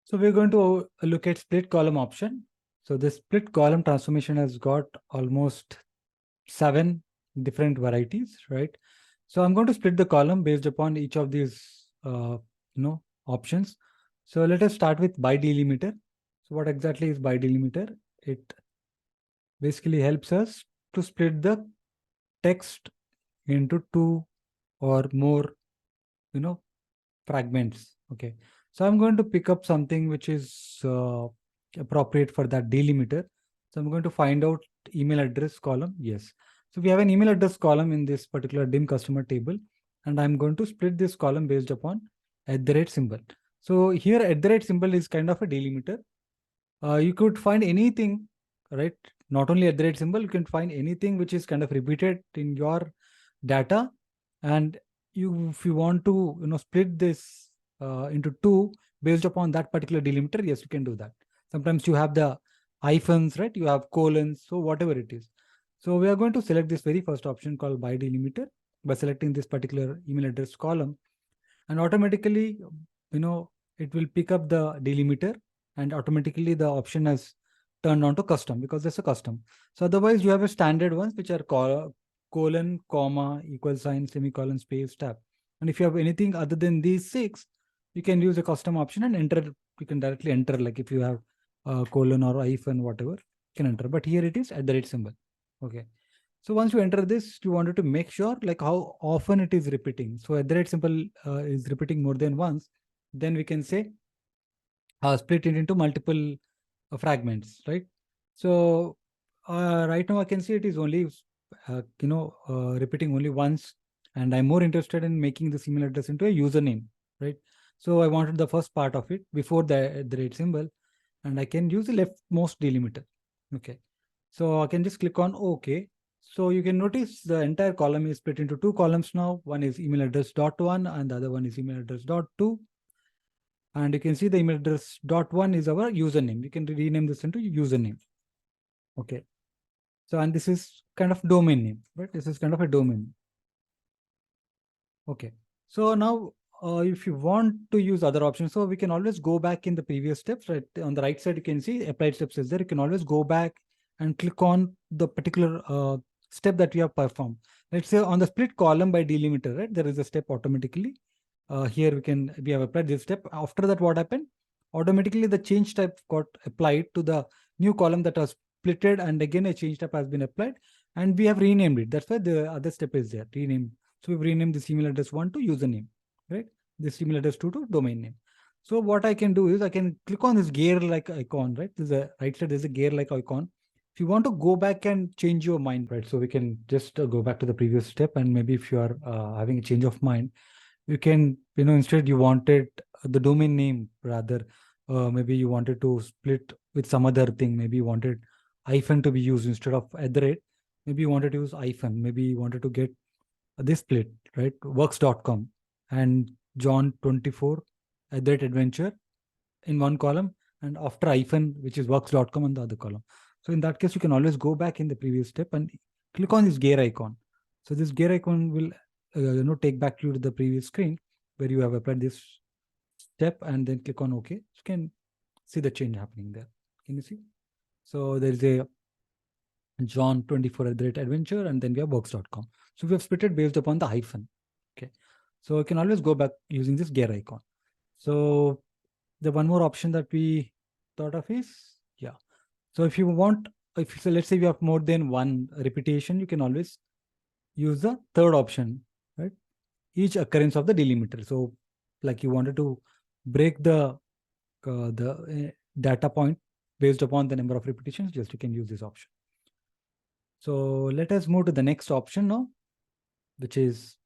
So we're going to look at split column option. So this split column transformation has got almost 7 different varieties, right? So I'm going to split the column based upon each of these, options. So let us start with by delimiter. So what exactly is by delimiter? It basically helps us to split the text into 2 or more, you know, fragments. Okay. So I'm going to pick up something which is appropriate for that delimiter. So I'm going to find out email address column. Yes. So we have an email address column in this particular dim customer table, and I'm going to split this column based upon @ symbol. So here @ symbol is kind of a delimiter. You could find anything, right? Not only @ symbol, you can find anything which is kind of repeated in your data, and if you want to split this into 2 based upon that particular delimiter, yes, you can do that. Sometimes you have the hyphens, right? You have colons, so whatever it is. So we are going to select this very first option called by delimiter by selecting this particular email address column, and automatically it will pick up the delimiter, and automatically the option has turned on to custom because it's a custom. So otherwise you have a standard ones which are colon, comma, equal sign, semicolon, space, tab. And if you have anything other than these 6, you can use a custom option and enter. You can directly enter, like if you have colon or hyphen, whatever, you can enter. But here it is @ symbol. Okay. So once you enter this, you wanted to make sure like how often it is repeating. So @ symbol is repeating more than once, then we can say split it into multiple fragments, right? So right now I can see it is only repeating only once, and I'm more interested in making this email address into a username, right? So I wanted the first part of it before the @ symbol, and I can use the leftmost delimiter. Okay, so I can just click on OK. So you can notice the entire column is split into 2 columns now. One is email address .1 and the other one is email address .2. And you can see the email address .1 is our username. You can rename this into username. Okay. So, and this is kind of domain name, right? This is kind of a domain. Okay. So now if you want to use other options, so we can always go back in the previous steps, right? On the right side, you can see applied steps is there. You can always go back and click on the particular step that we have performed. Let's say on the split column by delimiter, right? There is a step automatically. Here we have applied this step. After that, what happened? Automatically the change type got applied to the new column that was splitted, and again a change type has been applied, and we have renamed it. That's why the other step is there, rename. So we've renamed this email address 1 to username, right? This email address 2 to domain name. So what I can do is I can click on this gear-like icon, right? There's a right side, there's a gear-like icon. If you want to go back and change your mind, right? So we can just go back to the previous step, and maybe if you are having a change of mind, you can, instead you wanted the domain name rather, maybe you wanted to split with some other thing. Maybe you wanted hyphen to be used instead of @. Maybe you wanted to use hyphen. Maybe you wanted to get this split, right? Works.com and John 24 @adventure in one column, and after hyphen, which is works.com on the other column. So in that case, you can always go back in the previous step and click on this gear icon. So this gear icon will take back you to the previous screen where you have applied this step, and then click on OK. You can see the change happening there. Can you see? So there is a John 24 @adventure, and then we have works.com. So we have split it based upon the hyphen. Okay. So you can always go back using this gear icon. So the one more option that we thought of is, yeah. So if you want, so let's say you have more than one repetition, you can always use the third option, right? Each occurrence of the delimiter. So like you wanted to break the data point based upon the number of repetitions, just you can use this option. So let us move to the next option now, which is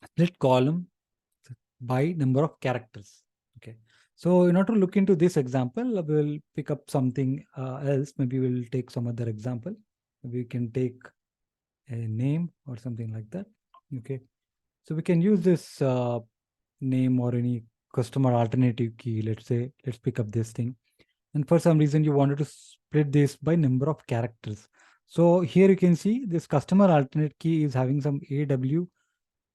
split column by number of characters. Okay. So in order to look into this example, we'll pick up something else. Maybe we'll take some other example. We can take a name or something like that. Okay. So we can use this name or any customer alternative key. Let's say, let's pick up this thing. And for some reason, you wanted to split this by number of characters. So here you can see this customer alternate key is having some AW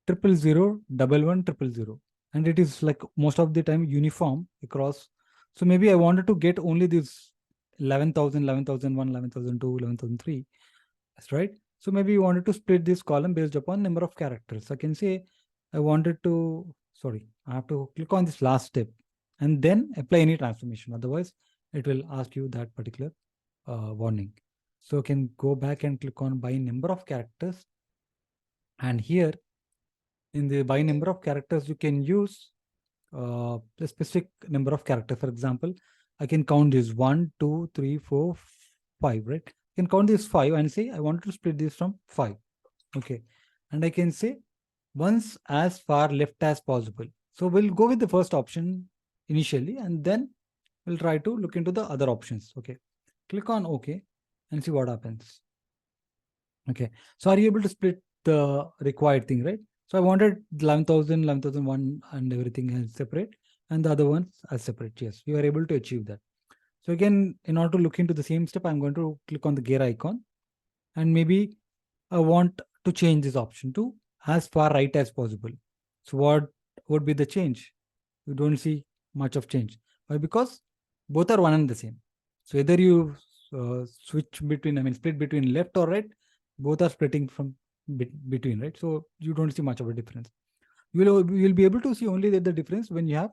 000 11 100, and it is like most of the time uniform across So maybe I wanted to get only this 11,000, 11,001, 11,002, 11,003. That's right. So maybe you wanted to split this column based upon number of characters. So I can say I wanted to, sorry, I have to click on this last step and then apply any transformation. Otherwise, it will ask you that particular warning. So you can go back and click on by number of characters. And here in the by number of characters, you can use a specific number of characters. For example, I can count this 1, 2, 3, 4, 5, right? I can count this 5 and say I want to split this from 5. Okay. And I can say once as far left as possible. So we'll go with the first option initially, and then we'll try to look into the other options. Okay. Click on OK and see what happens. Okay. So are you able to split the required thing, right? So I wanted 11,000, 11,001 and everything as separate, and the other ones as separate. Yes, you are able to achieve that. So again, in order to look into the same step, I'm going to click on the gear icon, and maybe I want to change this option to as far right as possible. So what would be the change? You don't see much of change. Why? Because both are one and the same. So either you switch between, I mean, split between left or right, both are splitting from between, right? So you don't see much of a difference. You'll be able to see only the difference when you have,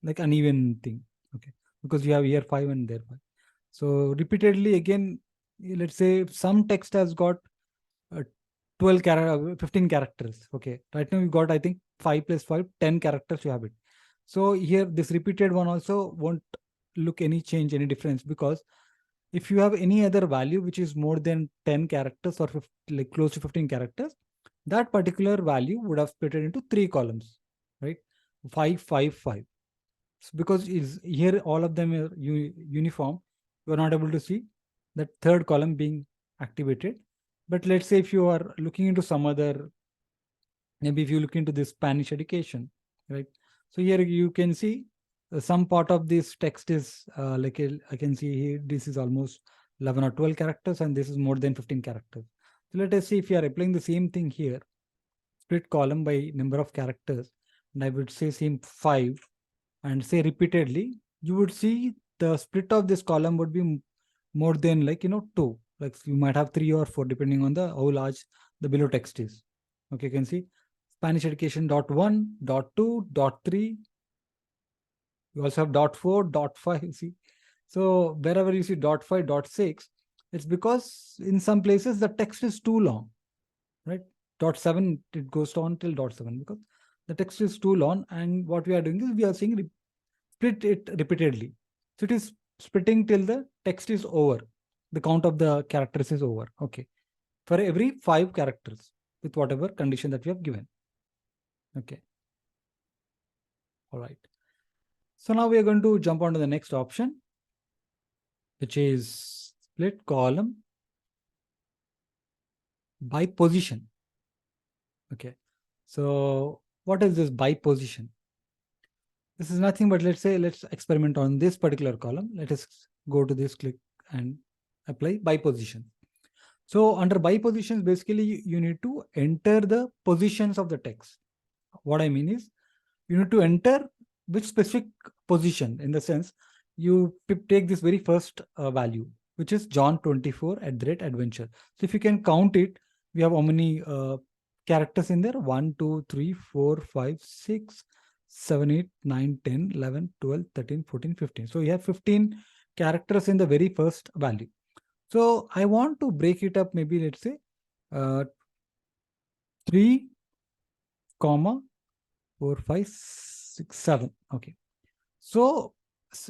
like uneven thing. Okay, because you have here 5 and there 5. So repeatedly again, let's say some text has got 15 characters. Okay, right now you got, I think 5 plus 5, 10 characters you have it. So here this repeated one also won't look any change, any difference, because if you have any other value which is more than 10 characters or like close to 15 characters, that particular value would have split it into 3 columns, right? 5, 5, 5. So because is here all of them are uniform, you are not able to see that third column being activated. But let's say if you are looking into some other, maybe if you look into this Spanish education, right? So here you can see some part of this text is I can see here, this is almost 11 or 12 characters, and this is more than 15 characters. So let us see if you are applying the same thing here, split column by number of characters, and I would say same 5 and say repeatedly, you would see the split of this column would be more than 2. Like you might have 3 or 4 depending on the how large the below text is. Okay, you can see Spanish education .1, .2, .3. You also have .4, .5. See, so wherever you see .5, .6, it's because in some places the text is too long, right? .7 it goes on till .7 because the text is too long, and what we are doing is we are saying split it repeatedly. So it is splitting till the text is over. The count of the characters is over. Okay. For every 5 characters with whatever condition that we have given. Okay. All right. So now we are going to jump on to the next option, which is split column by position. Okay. So what is this by position? This is nothing but let's experiment on this particular column. Let us go to this, click and apply by position. So under by positions, basically you need to enter the positions of the text. What I mean is you need to enter which specific position, in the sense you take this very first value, which is John 24 @adventure. So if you can count it, we have how many characters in there? 1, 2, 3, 4, 5, 6, 7, 8, 9, 10, 11, 12, 13, 14, 15. So you have 15 characters in the very first value. So I want to break it up, maybe let's say 3, 4, 5, 6, 7. Okay. So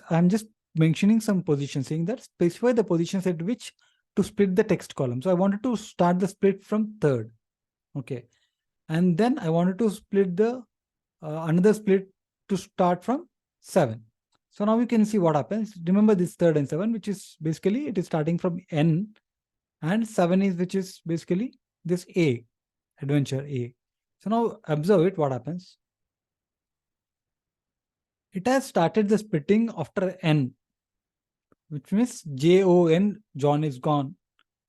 I'm just mentioning some positions, saying that specify the positions at which to split the text column. So I wanted to start the split from third. Okay. And then I wanted to split the another split to start from 7. So now you can see what happens. Remember this third and 7, which is basically it is starting from N, and 7 is which is basically this A, adventure A. So now observe it, what happens. It has started the splitting after N, which means Jon, John is gone.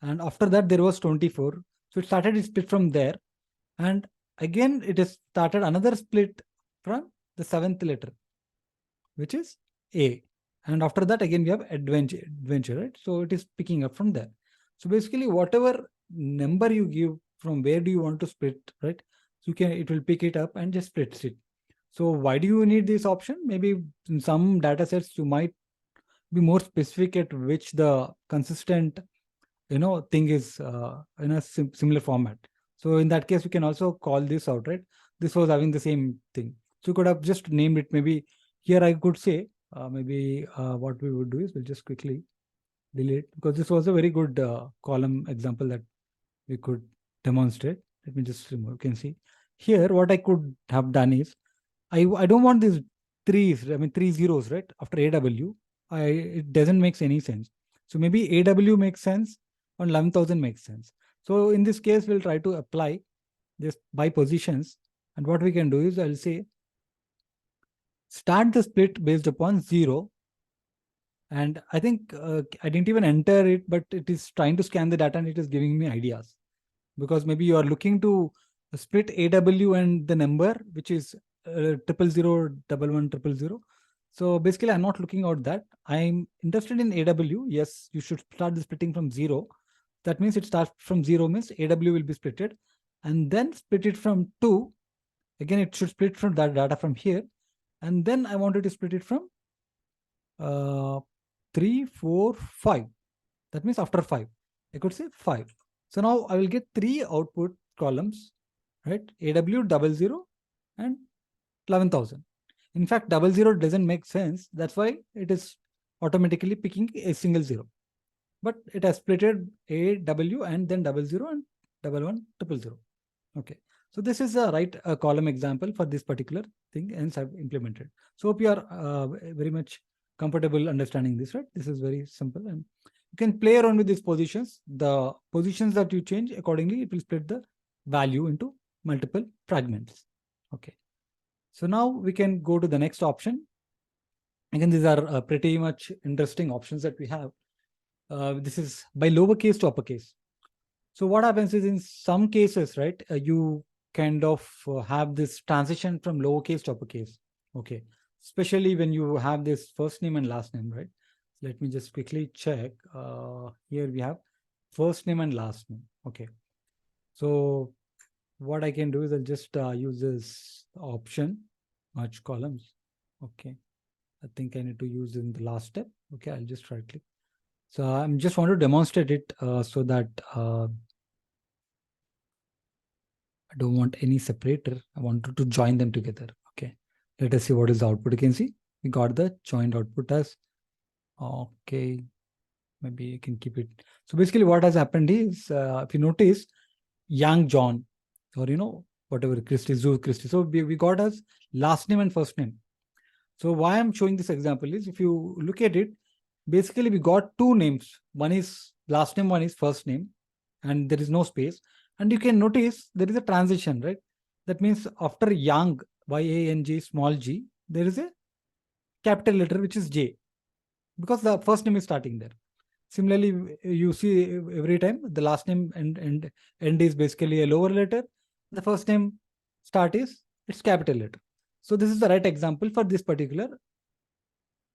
And after that, there was 24. So it started its split from there. And again, it has started another split from the 7th letter, which is A. And after that, again, we have adventure, right? So it is picking up from there. So basically, whatever number you give from where do you want to split, right? So it will pick it up and just splits it. So why do you need this option? Maybe in some data sets, you might be more specific at which the consistent, thing is in a similar format. So in that case, we can also call this out, right? This was having the same thing. So you could have just named it. Maybe here I could say, maybe what we would do is we'll just quickly delete, because this was a very good column example that we could demonstrate. Let me just remove. You can see here what I could have done is I don't want these three zeros, right? After AW, it doesn't make any sense. So maybe AW makes sense and 11,000 makes sense. So in this case, we'll try to apply this by positions. And what we can do is I'll say start the split based upon 0. And I think I didn't even enter it, but it is trying to scan the data and it is giving me ideas. Because maybe you are looking to split AW and the number, which is 0001100. So basically, I'm not looking at that. I'm interested in AW. Yes, you should start the splitting from 0. That means it starts from 0 means AW will be splitted, and then split it from 2. Again, it should split from that data from here. And then I wanted to split it from 3, 4, 5. That means after 5. I could say 5. So now I will get 3 output columns, right? AW 00 and 11,000. In fact, 00 doesn't make sense. That's why it is automatically picking a single 0. But it has splitted AW and then 00 and 11,100. Okay. So this is the right column example for this particular thing, and I've implemented. So hope you are very much comfortable understanding this, right? This is very simple, and you can play around with these positions. The positions that you change accordingly, it will split the value into multiple fragments. Okay. So now we can go to the next option. Again, these are pretty much interesting options that we have. This is by lowercase to uppercase. So what happens is in some cases, right, you kind of have this transition from lowercase to uppercase. Okay. Especially when you have this first name and last name, right? Let me just quickly check. Here we have first name and last name. Okay. So what I can do is I'll just use this option, merge columns. Okay. I think I need to use in the last step. Okay. I'll just right click. So I'm just want to demonstrate it so that I don't want any separator. I wanted to join them together. Okay. Let us see what is the output. You can see we got the joined output as, okay. Maybe you can keep it. So basically what has happened is, if you notice, Yang John, or whatever, Christie, Zoo Christie. So we got as last name and first name. So why I'm showing this example is, if you look at it, basically we got two names. One is last name, one is first name, and there is no space. And you can notice there is a transition, right? That means after Yang, Y-A-N-G, small g, there is a capital letter, which is J, because the first name is starting there. Similarly, you see every time the last name and end is basically a lower letter. The first name start is it's capital letter. So this is the right example for this particular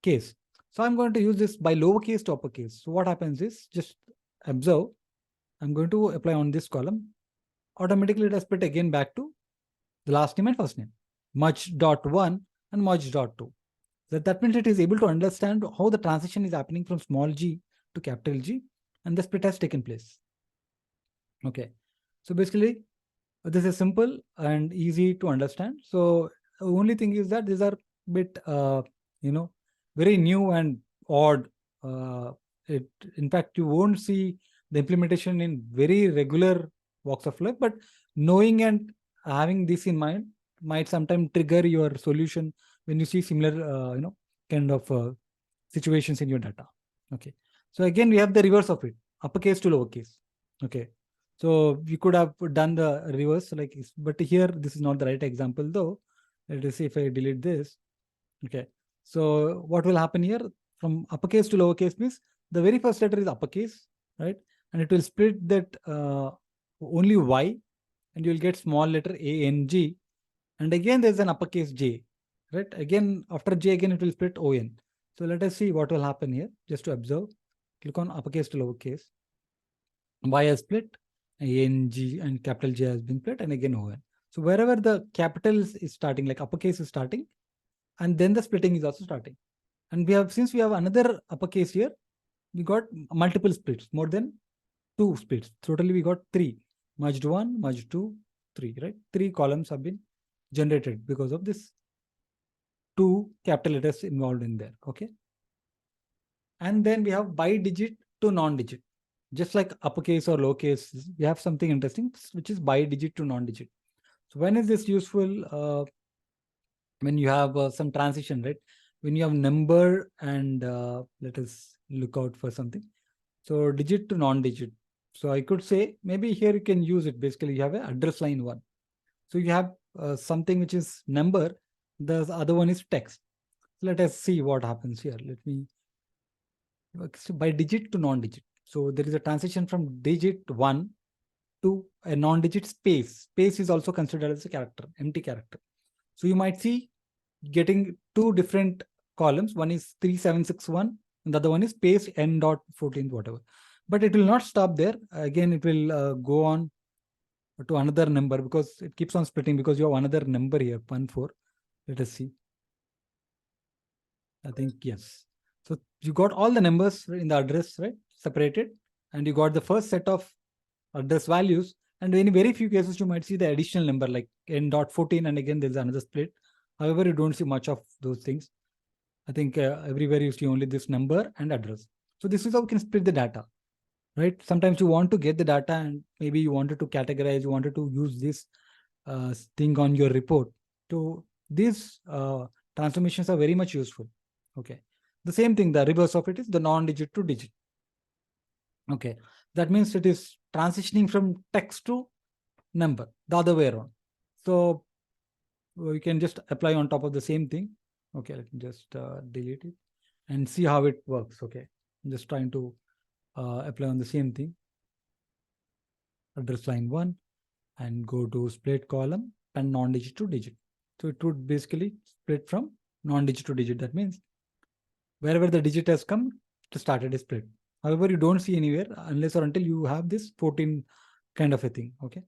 case. So I'm going to use this by lowercase to uppercase. So what happens is, just observe, I'm going to apply on this column. Automatically it has split again back to the last name and first name. Merge.1 and merge.2. That means it is able to understand how the transition is happening from small g to capital G, and the split has taken place. Okay. So basically, this is simple and easy to understand. So the only thing is that these are a bit, very new and odd. In fact, you won't see the implementation in very regular walks of life, but knowing and having this in mind might sometimes trigger your solution when you see similar, kind of situations in your data. Okay. So again, we have the reverse of it, uppercase to lowercase. Okay. So we could have done the reverse like this, but here this is not the right example though. Let us see if I delete this. Okay. So what will happen here, from uppercase to lowercase means the very first letter is uppercase, right? And it will split that only Y, and you will get small letter A-N-G. And again, there's an uppercase J, right? Again, after J, again, it will split O-N. So let us see what will happen here. Just to observe, click on uppercase to lowercase. Y has split, N, G, and capital J has been split, and again ON. So wherever the capital is starting, like uppercase is starting, and then the splitting is also starting. And we have, since we have another uppercase here, we got multiple splits, more than 2 splits. Totally, we got 3. Merged 1, merged 2, 3, right? 3 columns have been generated because of this 2 capital letters involved in there, okay? And then we have by digit to non-digit. Just like uppercase or lowercase, we have something interesting, which is by digit to non-digit. So when is this useful? When you have some transition, right? When you have number and let us look out for something. So digit to non-digit. So I could say maybe here you can use it. Basically, you have an address line 1. So you have something which is number. The other one is text. So let us see what happens here. Let me by digit to non-digit. So there is a transition from digit 1 to a non-digit space. Space is also considered as a character, empty character. So you might see getting 2 different columns. One is 3761, and the other one is space n dot 14th, whatever. But it will not stop there. Again, it will go on to another number because it keeps on splitting because you have another number here, 14. Let us see. I think yes. So you got all the numbers in the address, right? Separated. And you got the first set of address values. And in very few cases, you might see the additional number like n.14. And again, there's another split. However, you don't see much of those things. I think everywhere you see only this number and address. So this is how we can split the data, right? Sometimes you want to get the data and maybe you wanted to categorize, you wanted to use this thing on your report. So these transformations are very much useful. Okay. The same thing, the reverse of it is the non-digit to digit. Okay. That means it is transitioning from text to number, the other way around. So we can just apply on top of the same thing. Okay, let me just delete it and see how it works. Okay, I'm just trying to apply on the same thing. Address line 1 and go to split column and non-digit to digit. So it would basically split from non-digit to digit. That means wherever the digit has come, to started a split. However, you don't see anywhere unless or until you have this 14 kind of a thing. Okay.